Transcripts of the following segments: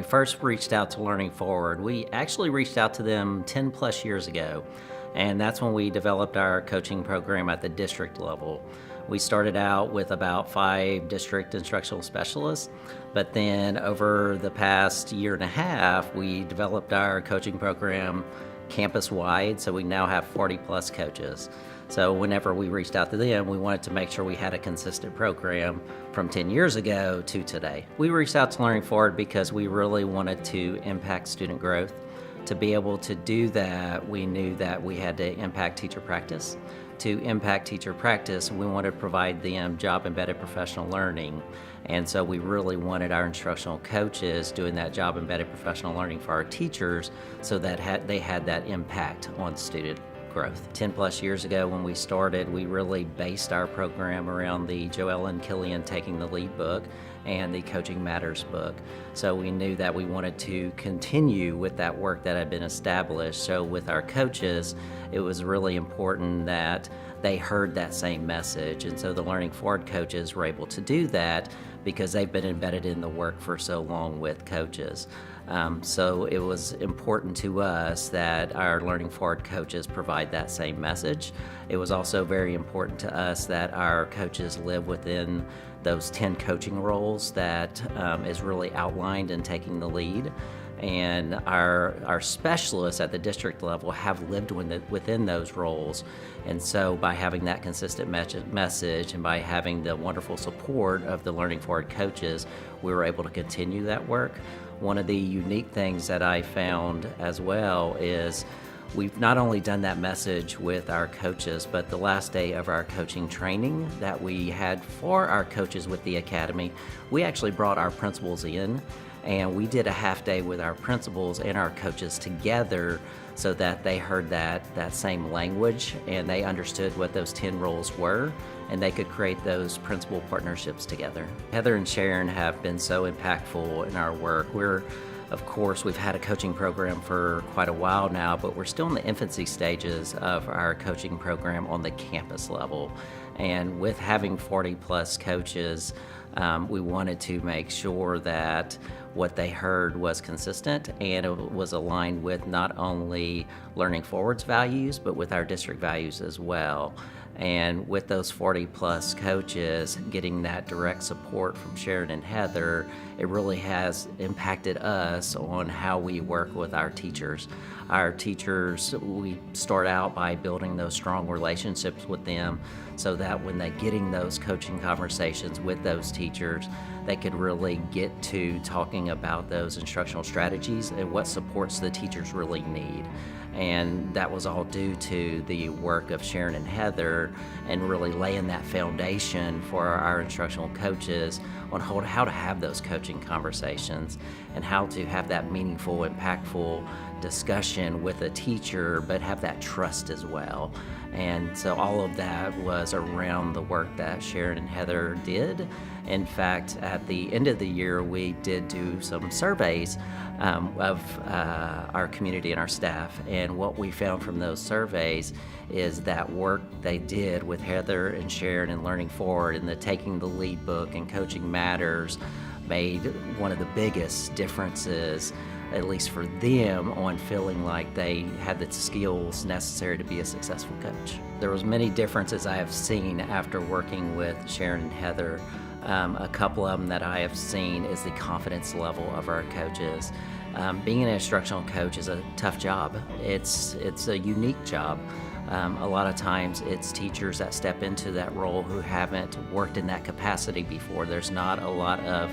we first reached out to Learning Forward, we actually reached out to them 10 plus years ago. And that's when we developed our coaching program at the district level. We started out with about 5 district instructional specialists, but then over the past year and a half, we developed our coaching program campus-wide, so we now have 40 plus coaches. So whenever we reached out to them, we wanted to make sure we had a consistent program from 10 years ago to today. We reached out to Learning Forward because we really wanted to impact student growth. To be able to do that, we knew that we had to impact teacher practice. To impact teacher practice, we wanted to provide them job-embedded professional learning. And so we really wanted our instructional coaches doing that job-embedded professional learning for our teachers so that they had that impact on student growth. 10 plus years ago when we started, we really based our program around the Joelle and Killian Taking the Lead book and the Coaching Matters book. So we knew that we wanted to continue with that work that had been established. So with our coaches, it was really important that they heard that same message. And so the Learning Forward coaches were able to do that because they've been embedded in the work for so long with coaches. So it was important to us that our Learning Forward coaches provide that same message. It was also very important to us that our coaches live within those 10 coaching roles that is really outlined in Taking the Lead. And our specialists at the district level have lived within those roles. And so by having that consistent message and by having the wonderful support of the Learning Forward coaches, we were able to continue that work. One of the unique things that I found as well is we've not only done that message with our coaches, but the last day of our coaching training that we had for our coaches with the academy, we actually brought our principals in and we did a half day with our principals and our coaches together so that they heard that same language and they understood what those 10 roles were and they could create those principal partnerships together. Heather and Sharon have been so impactful in our work. Of course, we've had a coaching program for quite a while now, but we're still in the infancy stages of our coaching program on the campus level. And with having 40 plus coaches, we wanted to make sure that what they heard was consistent and it was aligned with not only Learning Forward's values, but with our district values as well. And with those 40 plus coaches getting that direct support from Sharon and Heather, it really has impacted us on how we work with our teachers. Our teachers, we start out by building those strong relationships with them so that when they're getting those coaching conversations with those teachers, they could really get to talking about those instructional strategies and what supports the teachers really need. And that was all due to the work of Sharon and Heather and really laying that foundation for our instructional coaches on how to have those coaching conversations and how to have that meaningful, impactful discussion with a teacher, but have that trust as well. And so all of that was around the work that Sharon and Heather did. In fact, at the end of the year, we did do some surveys of our community and our staff. And what we found from those surveys is that work they did with Heather and Sharon and Learning Forward and the Taking the Lead book and Coaching Matters made one of the biggest differences, at least for them, on feeling like they had the skills necessary to be a successful coach. There was many differences I have seen after working with Sharon and Heather. A couple of them that I have seen is the confidence level of our coaches. Being an instructional coach is a tough job. It's a unique job. A lot of times it's teachers that step into that role who haven't worked in that capacity before. There's not a lot of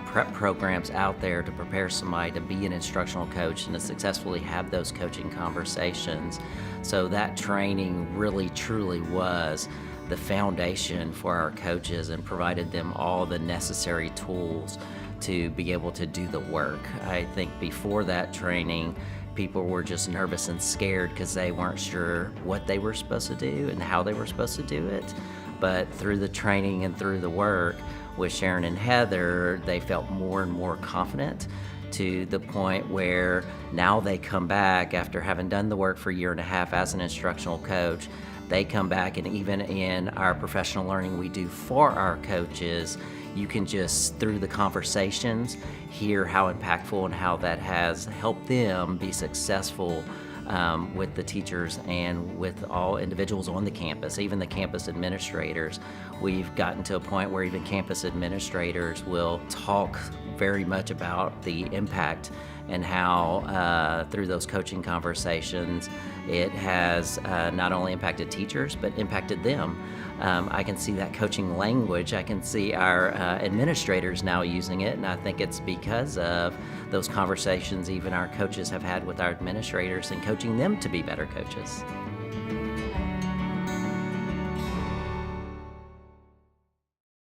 prep programs out there to prepare somebody to be an instructional coach and to successfully have those coaching conversations. So that training really truly was the foundation for our coaches and provided them all the necessary tools to be able to do the work. I think before that training, people were just nervous and scared because they weren't sure what they were supposed to do and how they were supposed to do it. But through the training and through the work with Sharon and Heather, they felt more and more confident to the point where now they come back after having done the work for a year and a half as an instructional coach. They come back, and even in our professional learning we do for our coaches, you can just, through the conversations, hear how impactful and how that has helped them be successful with the teachers and with all individuals on the campus, even the campus administrators. We've gotten to a point where even campus administrators will talk very much about the impact and how through those coaching conversations it has not only impacted teachers but impacted them. I can see that coaching language. I can see our administrators now using it, and I think it's because of those conversations even our coaches have had with our administrators and coaching them to be better coaches.